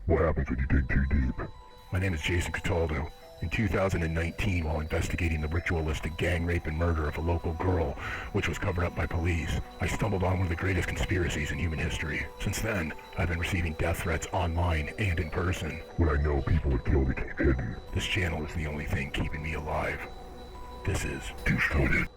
What happens when you dig too deep? My name is Jason Cataldo. In 2019, while investigating the ritualistic gang rape and murder of a local girl, which was covered up by police, I stumbled on one of the greatest conspiracies in human history. Since then, I've been receiving death threats online and in person. When I know people are killed to keep hidden. This channel is the only thing keeping me alive. This is Destroyed.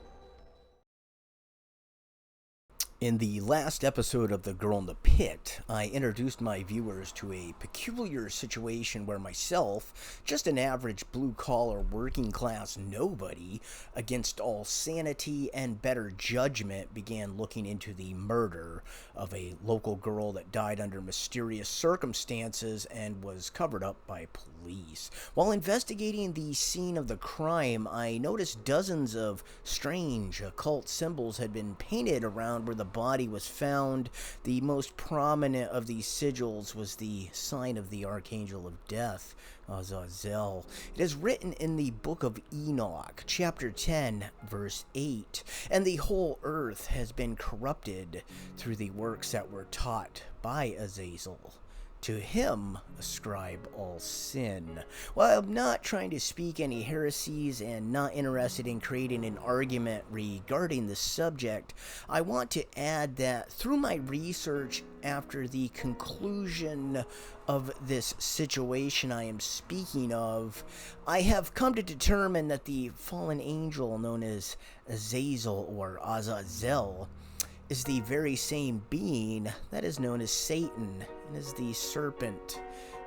In the last episode of The Girl in the Pit, I introduced my viewers to a peculiar situation where myself, just an average blue-collar working-class nobody, against all sanity and better judgment, began looking into the murder of a local girl that died under mysterious circumstances and was covered up by police. While investigating the scene of the crime, I noticed dozens of strange occult symbols had been painted around where the body was found. The most prominent of these sigils was the sign of the Archangel of Death, Azazel. It is written in the book of Enoch, chapter 10, verse 8, and the whole earth has been corrupted through the works that were taught by Azazel. To him ascribe all sin. While I'm not trying to speak any heresies and not interested in creating an argument regarding the subject, I want to add that through my research after the conclusion of this situation I am speaking of, I have come to determine that the fallen angel known as Azazel or Azazel is the very same being that is known as Satan and is the serpent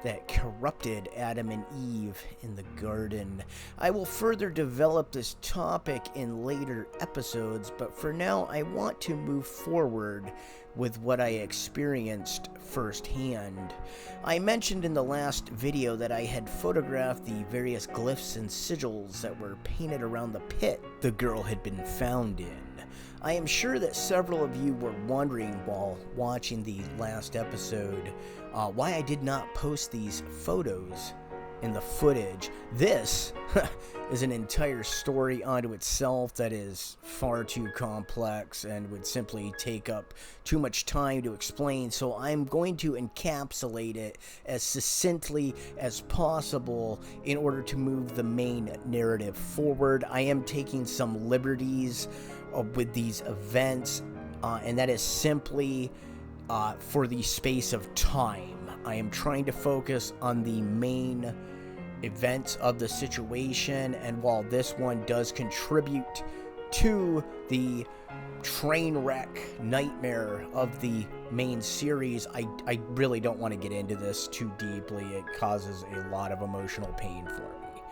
that corrupted Adam and Eve in the garden. I will further develop this topic in later episodes, but for now I want to move forward with what I experienced firsthand. I mentioned in the last video that I had photographed the various glyphs and sigils that were painted around the pit the girl had been found in. I am sure that several of you were wondering while watching the last episode why I did not post these photos in the footage. This is an entire story unto itself that is far too complex and would simply take up too much time to explain, so I'm going to encapsulate it as succinctly as possible in order to move the main narrative forward. I am taking some liberties with these events, and that is simply for the space of time. I am trying to focus on the main events of the situation, and while this one does contribute to the train wreck nightmare of the main series, I really don't want to get into this too deeply. It causes a lot of emotional pain for me.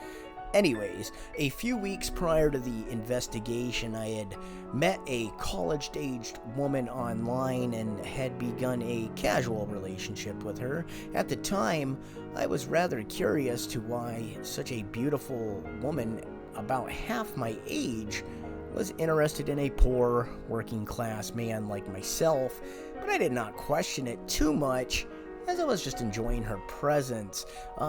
Anyways, a few weeks prior to the investigation, I had met a college-aged woman online and had begun a casual relationship with her. At the time, I was rather curious to why such a beautiful woman about half my age was interested in a poor, working-class man like myself, but I did not question it too much, as I was just enjoying her presence.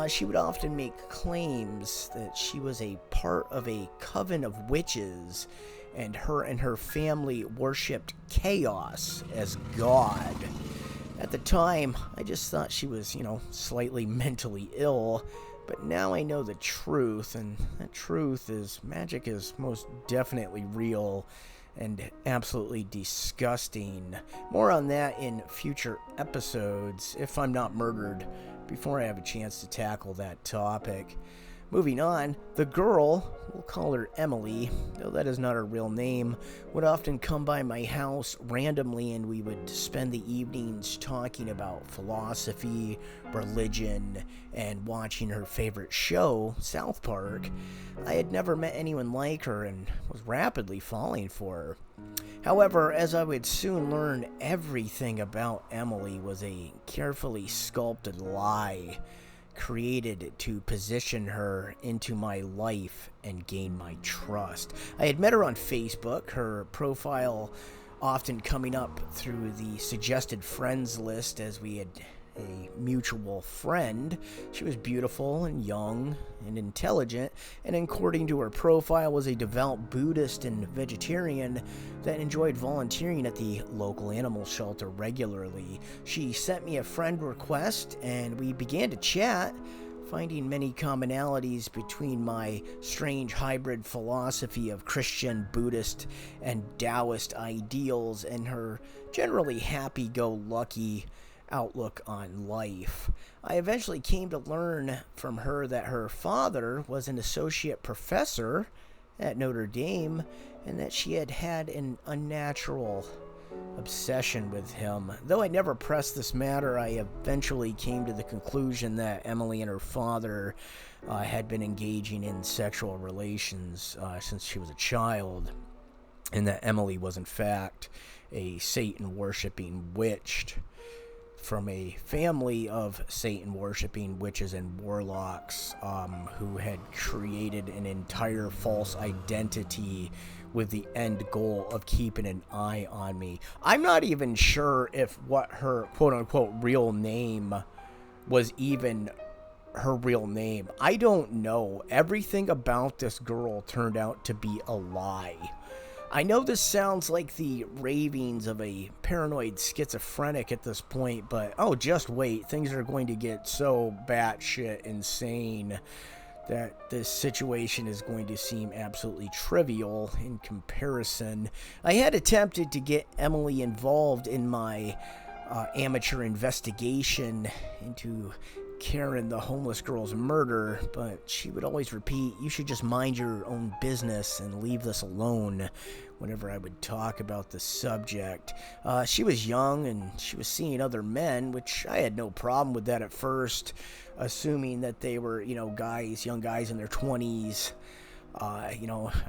She would often make claims that she was a part of a coven of witches, and her family worshipped chaos as God. At the time, I just thought she was, slightly mentally ill, but now I know the truth, and that truth is magic is most definitely real and absolutely disgusting. More on that in future episodes, if I'm not murdered before I have a chance to tackle that topic. Moving on, the girl, we'll call her Emily, though that is not her real name, would often come by my house randomly, and we would spend the evenings talking about philosophy, religion, and watching her favorite show, South Park. I had never met anyone like her and was rapidly falling for her. However, as I would soon learn, everything about Emily was a carefully sculpted lie, created to position her into my life and gain my trust. I had met her on Facebook, her profile often coming up through the suggested friends list as we had a mutual friend. She was beautiful and young and intelligent, and according to her profile was a devout Buddhist and vegetarian that enjoyed volunteering at the local animal shelter regularly. She sent me a friend request, and we began to chat, finding many commonalities between my strange hybrid philosophy of Christian, Buddhist, and Taoist ideals and her generally happy-go-lucky outlook on life. I eventually came to learn from her that her father was an associate professor at Notre Dame and that she had had an unnatural obsession with him. Though I never pressed this matter, I eventually came to the conclusion that Emily and her father had been engaging in sexual relations since she was a child, and that Emily was in fact a Satan-worshipping witch from a family of Satan-worshipping witches and warlocks who had created an entire false identity with the end goal of keeping an eye on me. I'm not even sure if what her quote-unquote real name was even her real name. I don't know. Everything about this girl turned out to be a lie. I know this sounds like the ravings of a paranoid schizophrenic at this point, but oh, just wait. Things are going to get so batshit insane that this situation is going to seem absolutely trivial in comparison. I had attempted to get Emily involved in my amateur investigation into Karen, the homeless girl's murder, but she would always repeat, "You should just mind your own business and leave this alone," whenever I would talk about the subject. She was young and she was seeing other men, which I had no problem with that at first, assuming that they were, young guys in their 20s,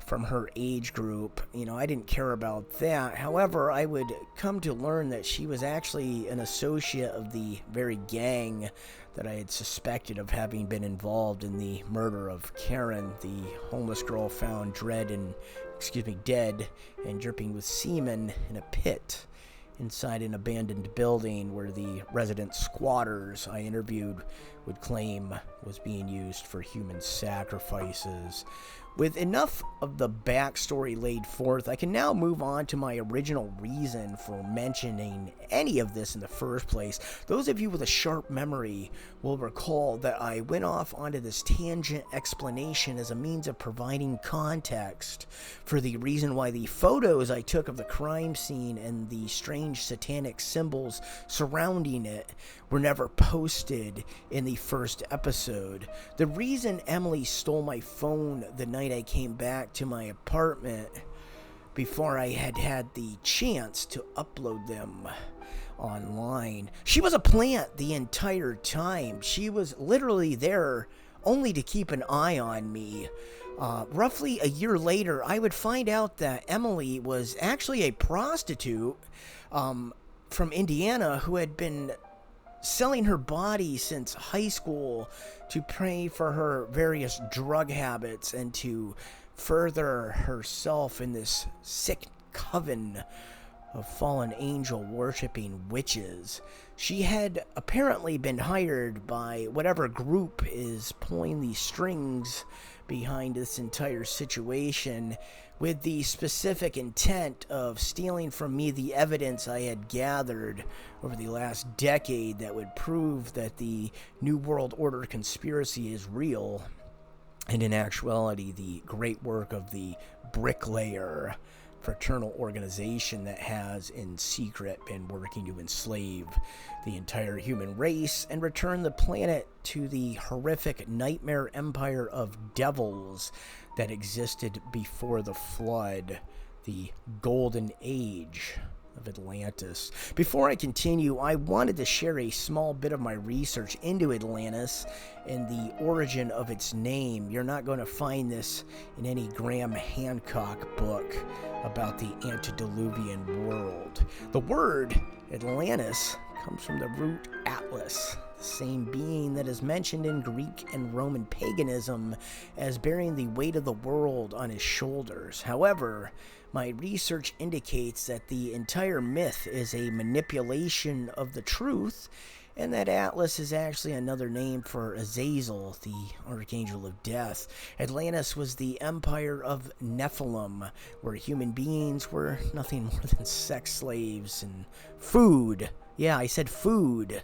from her age group. I didn't care about that. However, I would come to learn that she was actually an associate of the very gang that I had suspected of having been involved in the murder of Karen, the homeless girl found dead and dripping with semen in a pit inside an abandoned building where the resident squatters I interviewed would claim was being used for human sacrifices. With enough of the backstory laid forth, I can now move on to my original reason for mentioning any of this in the first place. Those of you with a sharp memory will recall that I went off onto this tangent explanation as a means of providing context for the reason why the photos I took of the crime scene and the strange satanic symbols surrounding it were never posted in the first episode. The reason Emily stole my phone the night I came back to my apartment before I had the chance to upload them online. She was a plant the entire time. She was literally there only to keep an eye on me. Roughly a year later, I would find out that Emily was actually a prostitute from Indiana who had been selling her body since high school to pay for her various drug habits and to further herself in this sick coven of fallen angel worshipping witches. She had apparently been hired by whatever group is pulling the strings behind this entire situation with the specific intent of stealing from me the evidence I had gathered over the last decade that would prove that the New World Order conspiracy is real, and in actuality the great work of the Bricklayer fraternal organization that has in secret been working to enslave the entire human race and return the planet to the horrific nightmare empire of devils that existed before the flood, the golden age of Atlantis. Before I continue, I wanted to share a small bit of my research into Atlantis and the origin of its name. You're not going to find this in any Graham Hancock book about the antediluvian world. The word Atlantis comes from the root Atlas, the same being that is mentioned in Greek and Roman paganism as bearing the weight of the world on his shoulders. However, my research indicates that the entire myth is a manipulation of the truth and that Atlas is actually another name for Azazel, the Archangel of Death. Atlantis was the empire of Nephilim, where human beings were nothing more than sex slaves and food. Yeah, I said food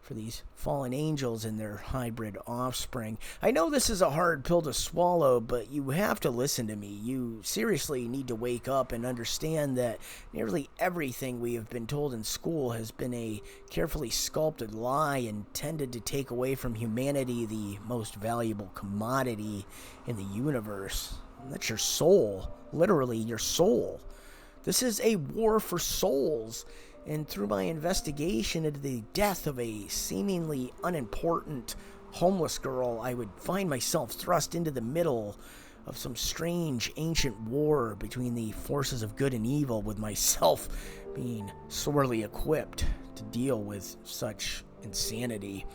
for these fallen angels and their hybrid offspring. I know this is a hard pill to swallow, but you have to listen to me. You seriously need to wake up and understand that nearly everything we have been told in school has been a carefully sculpted lie intended to take away from humanity the most valuable commodity in the universe. And that's your soul. Literally, your soul. This is a war for souls. And through my investigation into the death of a seemingly unimportant homeless girl, I would find myself thrust into the middle of some strange ancient war between the forces of good and evil, with myself being sorely equipped to deal with such insanity.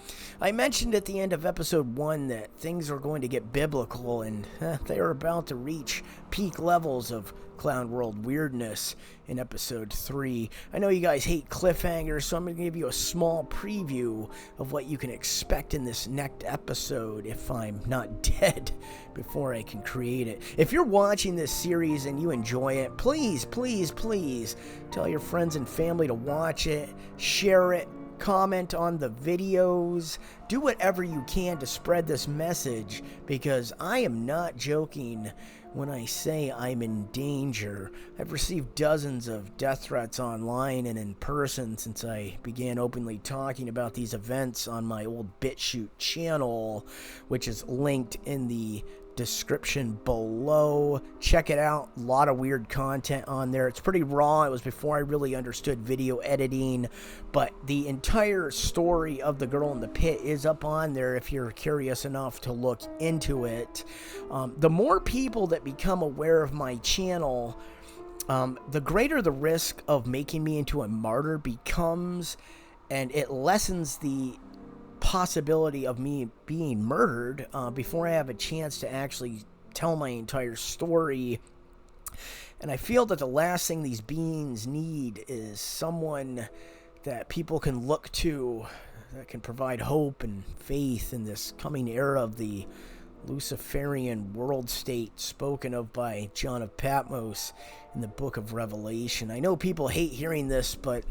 I mentioned at the end of episode 1 that things are going to get biblical, and they are about to reach peak levels of Clown World weirdness in episode 3. I know you guys hate cliffhangers, so I'm going to give you a small preview of what you can expect in this next episode if I'm not dead before I can create it. If you're watching this series and you enjoy it, please, please, please tell your friends and family to watch it, share it, comment on the videos, do whatever you can to spread this message, because I am not joking when I say I'm in danger. I've received dozens of death threats online and in person since I began openly talking about these events on my old BitChute channel, which is linked in the description below. Check it out. A lot of weird content on there. It's pretty raw. It was before I really understood video editing, but the entire story of the girl in the pit is up on there if you're curious enough to look into it. The more people that become aware of my channel, the greater the risk of making me into a martyr becomes, and it lessens the possibility of me being murdered before I have a chance to actually tell my entire story. And I feel that the last thing these beings need is someone that people can look to, that can provide hope and faith in this coming era of the Luciferian world state spoken of by John of Patmos in the book of Revelation. I know people hate hearing this, but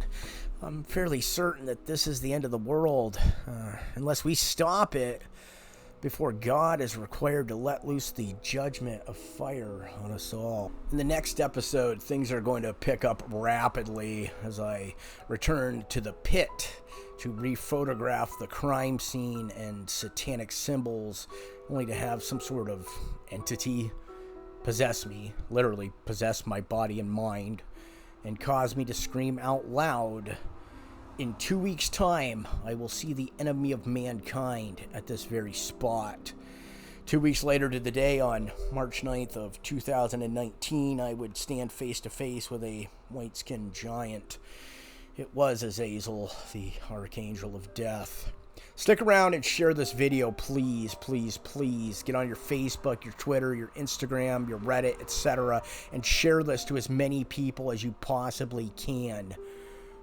I'm fairly certain that this is the end of the world, unless we stop it before God is required to let loose the judgment of fire on us all. In the next episode, things are going to pick up rapidly as I return to the pit to rephotograph the crime scene and satanic symbols, only to have some sort of entity possess me, literally possess my body and mind, and cause me to scream out loud. In 2 weeks' time, I will see the enemy of mankind at this very spot. 2 weeks later to the day, on March 9th of 2019, I would stand face to face with a white-skinned giant. It was Azazel, the Archangel of Death. Stick around and share this video, please, please, please. Get on your Facebook, your Twitter, your Instagram, your Reddit, etc., and share this to as many people as you possibly can.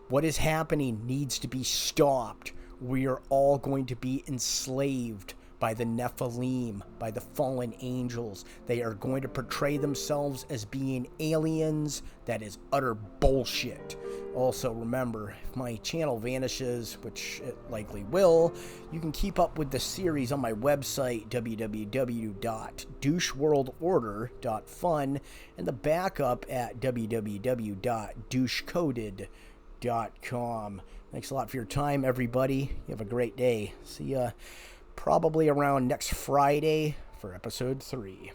What is happening needs to be stopped. We are all going to be enslaved by the Nephilim, by the fallen angels. They are going to portray themselves as being aliens. That is utter bullshit. Also, remember, if my channel vanishes, which it likely will, you can keep up with the series on my website, www.doucheworldorder.fun, and the backup at www.douchecoded.com. Thanks a lot for your time, everybody. You have a great day. See ya probably around next Friday for episode 3.